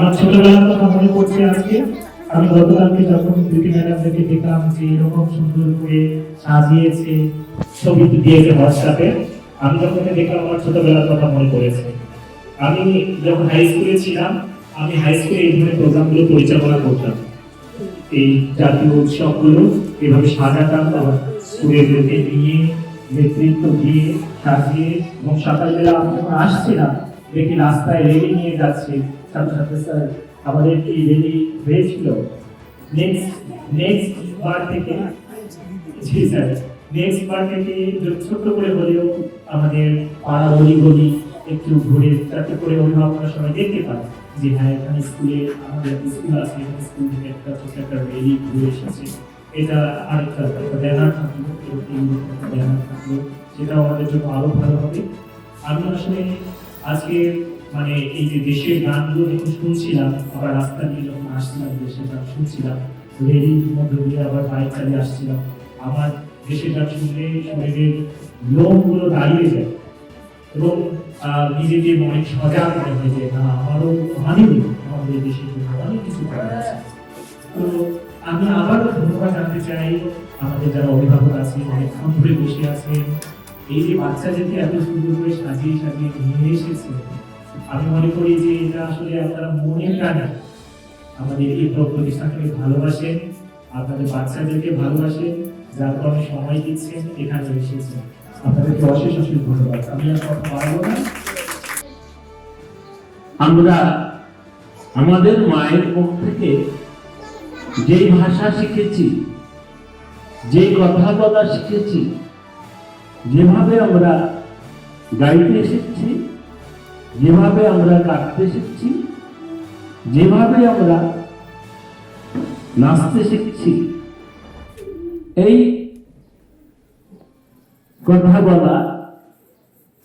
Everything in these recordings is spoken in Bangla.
আমার ছোটবেলার কথা মনে পড়ছে আজকে। আমি গতকালকে যখন বিউটি ম্যাডামদেরকে দেখলাম যে এরকম সুন্দর করে সাজিয়েছে, ছবি দিয়েছে হোয়াটসঅ্যাপে, আমি যখন দেখলাম আমার ছোটবেলার কথা মনে পড়েছে। আমি যখন হাই স্কুলে ছিলাম, আমি হাই স্কুলে এই ধরনের প্রোগ্রামগুলো পরিচালনা করতাম। এই জাতীয় উৎসবগুলো এভাবে সাজাতাম, স্টুডেন্টদেরকে নিয়ে নেতৃত্ব দিয়ে সাজিয়ে, এবং সকালবেলা আমি যখন আসছিলাম দেখি রাস্তায় রেলি নিয়ে যাচ্ছে ছাত্রছাত্রী। স্যার আমাদের কি রেলি হয়েছিল নেক্সট বার থেকে? জি স্যার, নেক্সট বার থেকে ছোট্ট করে হলেও আমাদের পাড়া গলি একটু ঘুরে, যাতে করে অভিভাবকরা সবাই দেখতে পায় যে হ্যাঁ এখানে স্কুলে আমাদের স্কুল আছে, এখানে স্কুল থেকে একটা ছোট একটা রেলি ঘুরে এসেছে। এটা আরেকটা ব্যানার থাকলো, ব্যানার থাকলো, সেটাও আমাদের জন্য আরো ভালো হবে। আমি আসলে আজকে মানে এই যে দেশের গানগুলো যখন শুনছিলাম, আবার রাস্তা দিয়ে যখন আসছিলাম দেশের গান শুনছিলাম, রেলির মধ্যে দিয়ে আবার বাইক চালিয়ে আসছিলাম, আমার দেশের গান শুনলে শরীরের লোমগুলো দাঁড়িয়ে যায় এবং নিজেকে অনেক সজাগ মনে হয় যে না আমারও আমাদের দেশের জন্য অনেক কিছু করার আছে। তো আমি আবারও ধন্যবাদ জানতে চাই আমাদের যারা অভিভাবক আছে, অনেকক্ষণ ধরে বসে আছেন, এই যে বাচ্চাদেরকে এত সুন্দর করে সাজিয়ে নিয়ে এসেছে। আমি মনে করি যে এটা আসলে আপনারা মনের টানে আমাদের এই প্রতিষ্ঠানকে ভালোবাসেন, আপনাদের বাচ্চাদেরকে ভালোবাসেন, যার কারণে সময় দিচ্ছেন, এখানে এসেছেন। আপনাদেরকে অশেষ ধন্যবাদ। আমি আর কথা বাড়াবো না। আমরা আমাদের মায়ের মুখ থেকে যেই ভাষা শিখেছি, যে কথা বলা শিখেছি, যেভাবে আমরা গাইতে শিখছি, যেভাবে আমরা কাটতে শিখছি, যেভাবে আমরা নাচতে শিখছি, এই কথা বলা,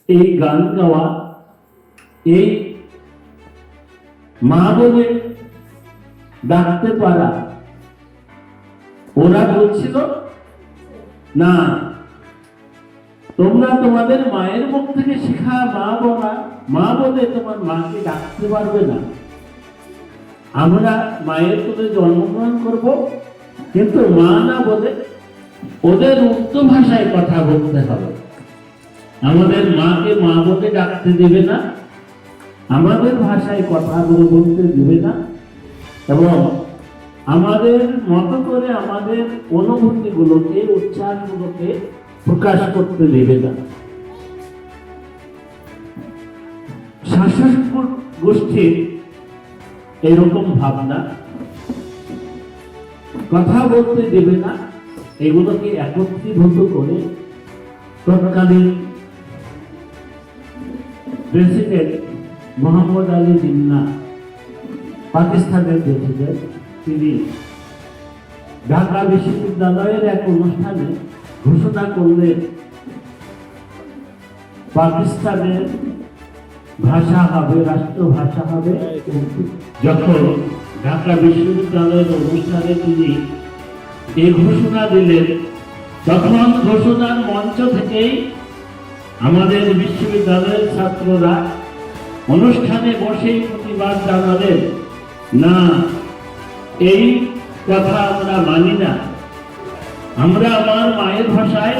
এই গান গাওয়া, এই মা বলে ডাকতে পারা, ওরা বলছিল না তোমরা তোমাদের মায়ের মুখ থেকে শেখা মা বলে তোমার মাকে ডাকতে পারবে না। আমরা মায়ের কোলে জন্মগ্রহণ করব, কিন্তু মা না বলে ওদের উর্দু ভাষায় কথা বলতে হবে। আমাদের মাকে মা বলে ডাকতে দেবে না, আমাদের ভাষায় কথা বলতে দেবে না, এবং আমাদের মতো করে আমাদের অনুভূতিগুলোকে, উচ্চারগুলোকে প্রকাশ করতে দেবে না। শাসক গোষ্ঠীর এরকম ভাবনা, কথা বলতে দেবে না, এগুলোকে একত্রীভূত করে তৎকালীন প্রেসিডেন্ট মোহাম্মদ আলী জিন্নাহ, পাকিস্তানের প্রেসিডেন্ট, তিনি ঢাকা বিশ্ববিদ্যালয়ের এক অনুষ্ঠানে ঘোষণা করলেন পাকিস্তানের ভাষা হবে, রাষ্ট্রভাষা হবে। যখন ঢাকা বিশ্ববিদ্যালয়ের অনুষ্ঠানে তিনি এই ঘোষণা দিলেন, তখন ঘোষণার মঞ্চ থেকেই আমাদের বিশ্ববিদ্যালয়ের ছাত্ররা অনুষ্ঠানে বসেই প্রতিবাদ জানালেন, না এই কথা আমরা মানি না, আমরা আমার মায়ের ভাষায়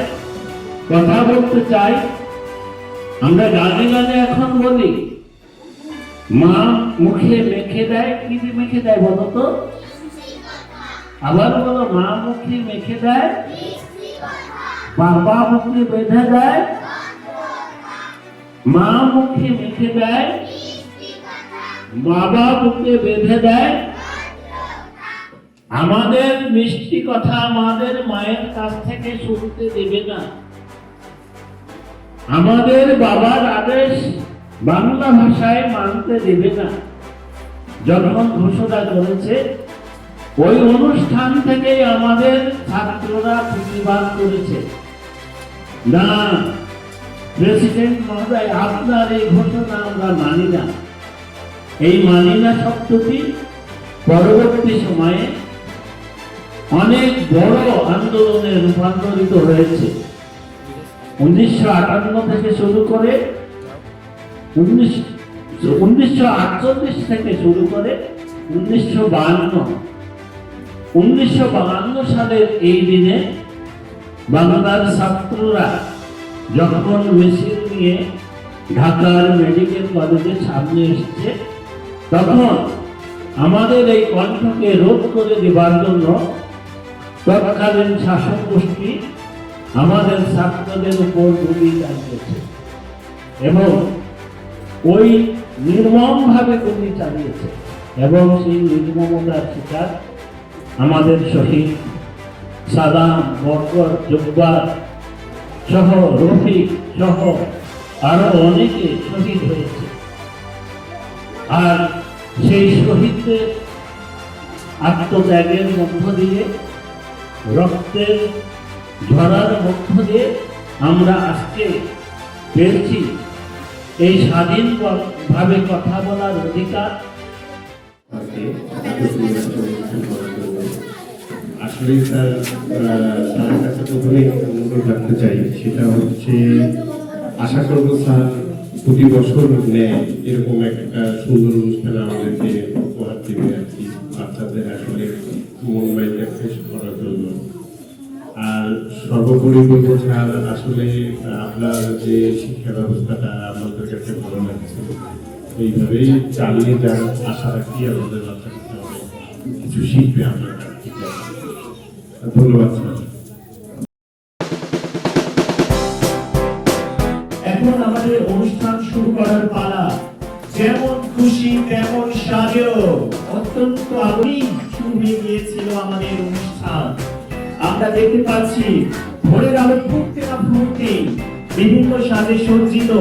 কথা বলতে চাই। আমরা গানে গানে এখন বলি মা মুখে মেখে দেয়, কি মেখে দেয় বলো তো? আবার বলো, মা মুখে মেখে দেয়, বাবা মুখে বেঁধে দেয়, মা মুখে মেখে দেয়, বাবা মুখে বেঁধে দেয়। আমাদের মিষ্টি কথা আমাদের মায়ের কাছ থেকে শুনতে দেবে না, আমাদের বাবার আদেশ বাংলা ভাষায় মানতে দেবে না। যখন ঘোষণা করেছে, ওই অনুষ্ঠান থেকে আমাদের ছাত্ররা প্রতিবাদ করেছে, না প্রেসিডেন্ট মহোদয়, আপনার এই ঘোষণা আমরা মানি না। এই মানি না শব্দটি পরবর্তী সময়ে অনেক বড় আন্দোলনে রূপান্তরিত হয়েছে। 1958 থেকে শুরু করে 1948 থেকে শুরু করে 1952 সালের এই দিনে বাংলার ছাত্ররা যখন মেশিন নিয়ে ঢাকার মেডিকেল কলেজের সামনে এসেছে, তখন আমাদের এই কণ্ঠকে রোধ করে দেবার জন্য তৎকালীন শাসক গোষ্ঠী আমাদের ছাত্রদের উপর গুলি চালিয়েছে এবং ওই নির্মমভাবে গুলি চালিয়েছে এবং সেই নির্মমতার শিকার আমাদের শহীদ সাদাম, বরকত, জব্বার সহ রফিক সহ আরো অনেকে শহীদ হয়েছে। আর সেই শহীদদের আত্মত্যাগের মধ্য দিয়ে, রক্তের ঝরার মধ্য দিয়ে আমরা আজকে পেয়েছি এই স্বাধীনভাবে কথা বলার অধিকার। আসলে স্যার স্যারের কাছে প্রথমে অনুরোধ রাখতে চাই, সেটা হচ্ছে আশা করবো স্যার প্রতি বছর নেয় এরকম একটা সুন্দর অনুষ্ঠান আমাদেরকে উপহার দেবে আর কি, বাচ্চাদের আসলে মন মাইন্ডটা ফ্রেশ করার জন্য। আর সর্বোপরি বলবো স্যার, আসলে আপনার যে শিক্ষা ব্যবস্থাটা আমাদের কাছে ভালো লাগছে, এইভাবেই চালিয়ে যান, আশা রাখি আমাদের বাচ্চা কাচ্চা অনেক কিছু শিখবে আপনার কাছ থেকে। ধন্যবাদ স্যার। এখন আমাদের অনুষ্ঠান শুরু করার পালা। যেমন খুশি তেমন সাজেও অত্যন্ত আগেই শুরু হয়ে গিয়েছিল আমাদের অনুষ্ঠান। আমরা দেখতে পাচ্ছি ভোরের আলো ফুটতে না ফুটতে বিভিন্ন সাজে সজ্জিত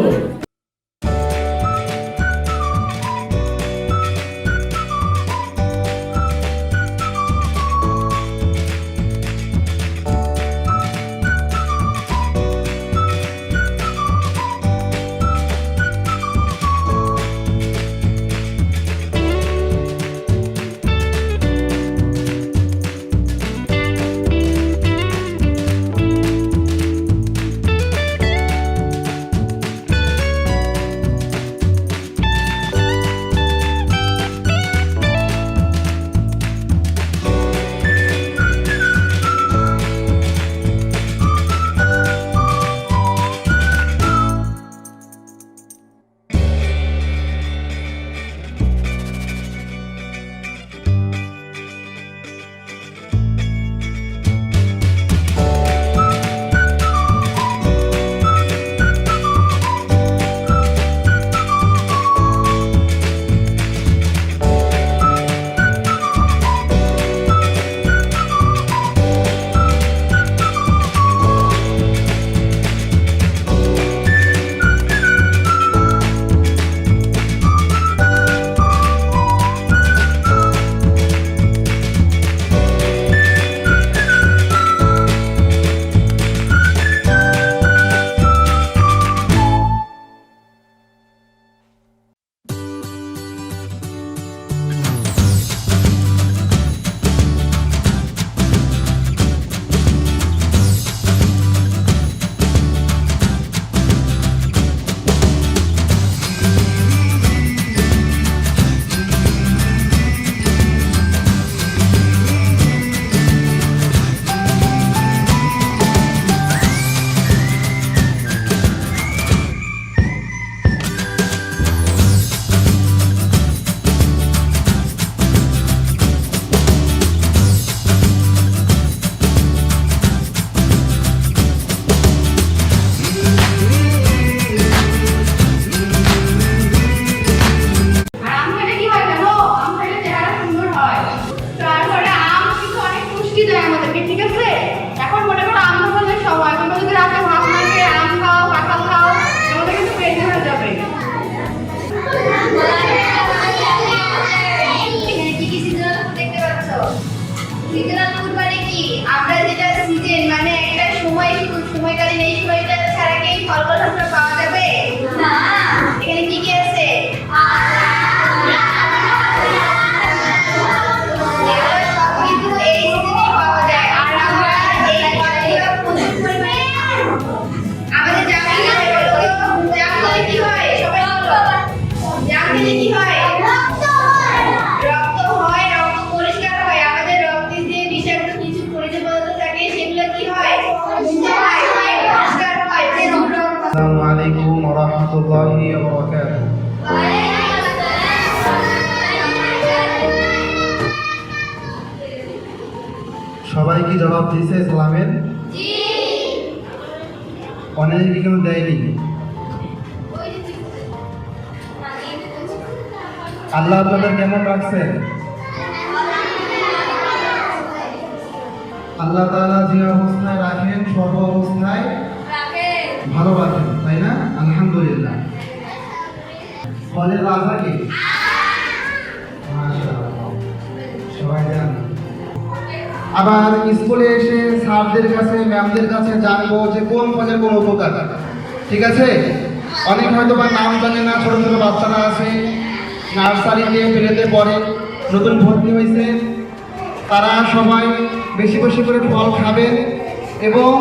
আসসালামু আলাইকুম ওয়া রাহমাতুল্লাহি ওয়া বারাকাতুহু। সবাই কি জবাব দিয়েছে সালামের? অনেকে কিন্তু দেয়নি। আল্লাহ আপনাদের কেমন রাখছেন? আল্লাহ তাআলা যে অবস্থায় রাখেন সর্ব অবস্থায় ভালো রাখেন, তাই না? আলহামদুলিল্লাহ। ফলের রাজা কে? মাশাআল্লাহ, সবাই জানেন। আবার স্কুলে এসে স্যারদের কাছে ম্যামদের কাছে জানবো যে কোন ফলের কোন উপকার, ঠিক আছে? অনেক হয়তো বা নাম জানে না, ছোট ছোট বাচ্চারা আছে নার্সারিতে পেরেতে পড়ে, নতুন ভর্তি হয়েছে, তারা সবাই বেশি বেশি করে ফল খাবেন এবং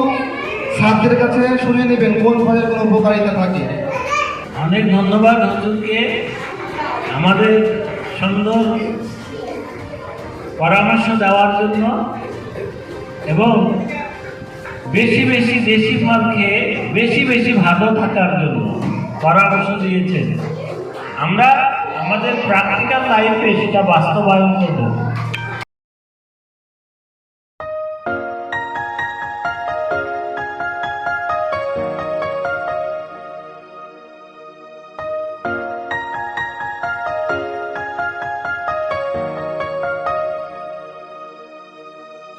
স্যারদের কাছে শুনে নেবেন কোন ফলের কোন উপকারিতা থাকে। অনেক ধন্যবাদ হুজুরকে আমাদের সুন্দর পরামর্শ দেওয়ার জন্য এবং বেশি বেশি দেশি ফল খেয়ে বেশি বেশি ভালো থাকার জন্য পরামর্শ দিয়েছেন। আমরা আমাদের প্র্যাকটিক্যাল লাইফে সেটা বাস্তবায়ন করব।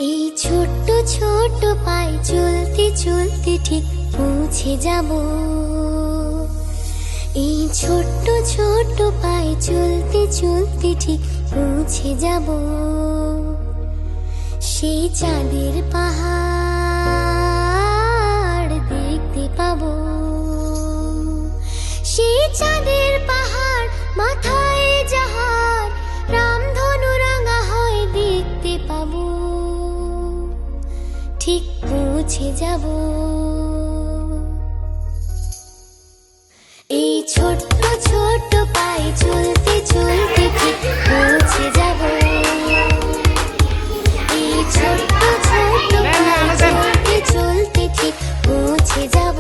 এই ছোট্ট ছোট্ট পায়ে চলতে চলতে ঠিক পৌঁছে যাব। এই ছোট্ট ছোট্ট পায়ে চলতে চলতে ঠিক পৌঁছে যাব। সেই চাঁদের পাহাড় দেখতে পাবো। সেই চাঁদের পাহাড় মাথায় যাহার রামধনু রাঙা হয় দেখতে পাবো। ঠিক পৌঁছে যাব। এই ছোট্ট ছোট্ট পায়ে চলতে চলতে ঠিক পৌঁছে যাব। এই ছোট্ট ছোট্ট পায়ে চলতে চলতে ঠিক পৌঁছে যাব।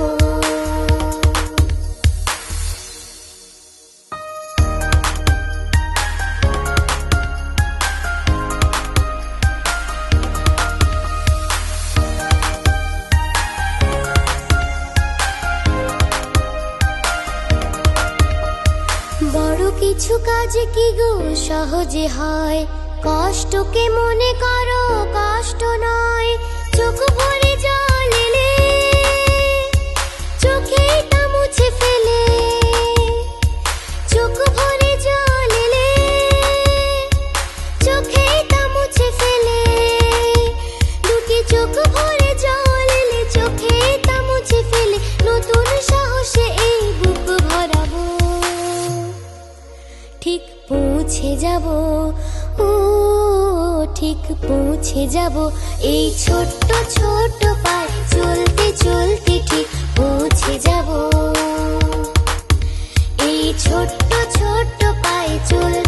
বড় কিছু কাজ কি গো সহজে হয়, কষ্টকে মনে করো কষ্ট নয়। চোখ ভরে জল এলে চোখে তা মুছে ফেলে। চোখ ভরে জল এলে চোখে তা মুছে ফেলে। দুটি চোখ ভরে জল এলে চোখে তা মুছে ফেলে। নতুন সাহসে এই বুক ভরাবো। ঠিক পৌঁছে যাব, ও ঠিক পৌঁছে যাব। এই ছোট্ট ছোট্ট পায়ে চলতে চলতে ঠিক পৌঁছে যাব। এই ছোট্ট ছোট্ট পায়ে চলতে